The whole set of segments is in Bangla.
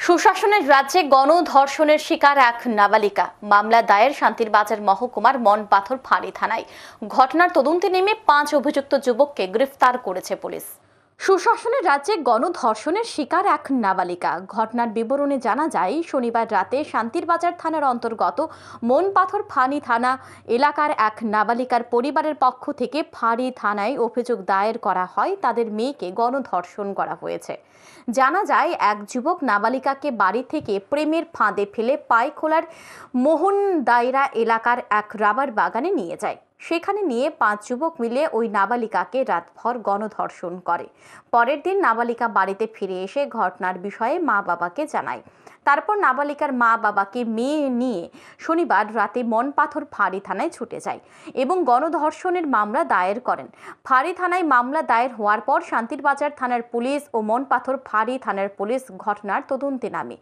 সুশাসনের রাজ্যে গণধর্ষণের শিকার এক নাবালিকা। মামলা দায়ের শান্তিরবাজার মহকুমার মনপাথর ফাঁড়ি থানায়। ঘটনার তদন্তে নেমে 5 অভিযুক্ত যুবককে গ্রেফতার করেছে পুলিশ। সুশাসনের রাজ্যে গণধর্ষণের শিকার এক নাবালিকা। ঘটনার বিবরণে জানা যায়, শনিবার রাতে শান্তিরবাজার থানার অন্তর্গত মনপাথর ফাঁড়ি থানা এলাকার এক নাবালিকার পরিবারের পক্ষ থেকে ফাঁড়ি থানায় অভিযোগ দায়ের করা হয় তাদের মেয়েকে গণধর্ষণ করা হয়েছে। জানা যায়, এক যুবক নাবালিকাকে বাড়ি থেকে প্রেমের ফাঁদে ফেলে পাইখোলার মোহন দায়রা এলাকার এক রাবার বাগানে নিয়ে যায়। সেখানে নিয়ে 5 যুবক মিলে ওই নাবালিকাকে রাতভর গণধর্ষণ করে। পরের দিন নাবালিকা বাড়িতে ফিরে এসে ঘটনার বিষয়ে মা বাবাকে জানায়। তারপর নাবালিকার মা বাবাকে মেয়ে নিয়ে শনিবার রাতে মনপাথর ফাঁড়ি থানায় ছুটে যায় এবং গণধর্ষণের মামলা দায়ের করেন। ফাঁড়ি থানায় মামলা দায়ের হওয়ার পর শান্তিরবাজার থানার পুলিশ ও মনপাথর ফাঁড়ি থানার পুলিশ ঘটনার তদন্তে নামে।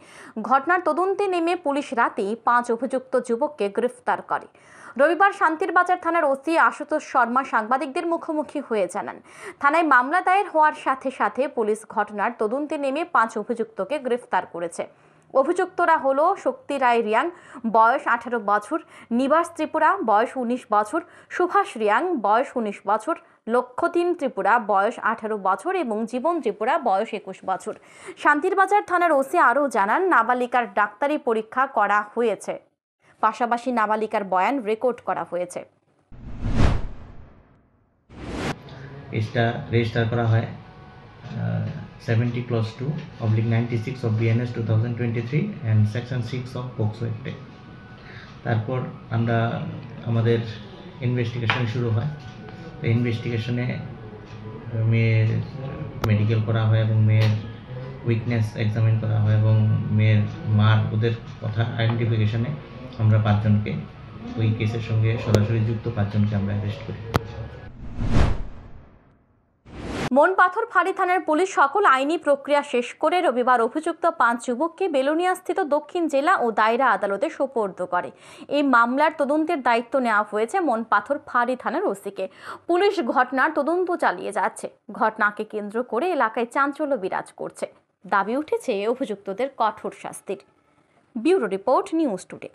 ঘটনার তদন্তে নেমে পুলিশ রাতেই 5 অভিযুক্ত যুবককে গ্রেফতার করে। রবিবার শান্তিরবাজার থানার ওসি আশুতোষ শর্মা সাংবাদিকদের মুখোমুখি হয়ে জানান, থানায় মামলা দায়ের হওয়ার সাথে সাথে পুলিশ ঘটনার তদন্তে নেমে 5 অভিযুক্তকে গ্রেফতার করেছে। অভিযুক্তরা হলো শক্তি রায় রিয়াং, বয়স 18 বছর, নিবাস ত্রিপুরা, বয়স 19 বছর, সুভাষ রিয়াং, বয়স 19 বছর, লক্ষ্যতিন ত্রিপুরা, বয়স 18 বছর এবং জীবন ত্রিপুরা, বয়স 21 বছর। শান্তিরবাজার থানার ওসি আরও জানান, নাবালিকার ডাক্তারি পরীক্ষা করা হয়েছে, পাশাপাশি নাবালিকার বয়ান রেকর্ড করা হয়েছে। এটা রেজিস্টার করা হয় 70/2/96 of BNS 2023 and section 6 of POCSO Act। তারপর আমরা আমাদের ইনভেস্টিগেশন শুরু হয়। ইনভেস্টিগেশনে মেয়ের মেডিকেল করা হয় এবং মেয়ের উইকনেস এক্সামিন করা হয় এবং মেয়ের মার ওদের কথা আইডেন্টিফিকেশনে আমরা 5 জনকে ওই কেসের সঙ্গে সরাসরি যুক্ত 5 জনকে আমরা অ্যারেস্ট করি। মনপাথর ফাঁড়ি থানার পুলিশ সকল আইনি প্রক্রিয়া শেষ করে রবিবার অভিযুক্ত 5 যুবককে বেলোনিয়াস্থিত দক্ষিণ জেলা ও দায়রা আদালতে সোপর্দ করে। এই মামলার তদন্তের দায়িত্ব নেওয়া হয়েছে মনপাথর ফাঁড়ি থানার ওসিকে। পুলিশ ঘটনার তদন্ত চালিয়ে যাচ্ছে। ঘটনাকে কেন্দ্র করে এলাকায় চাঞ্চল্য বিরাজ করছে। দাবি উঠেছে অভিযুক্তদের কঠোর শাস্তির। Bureau report, news today.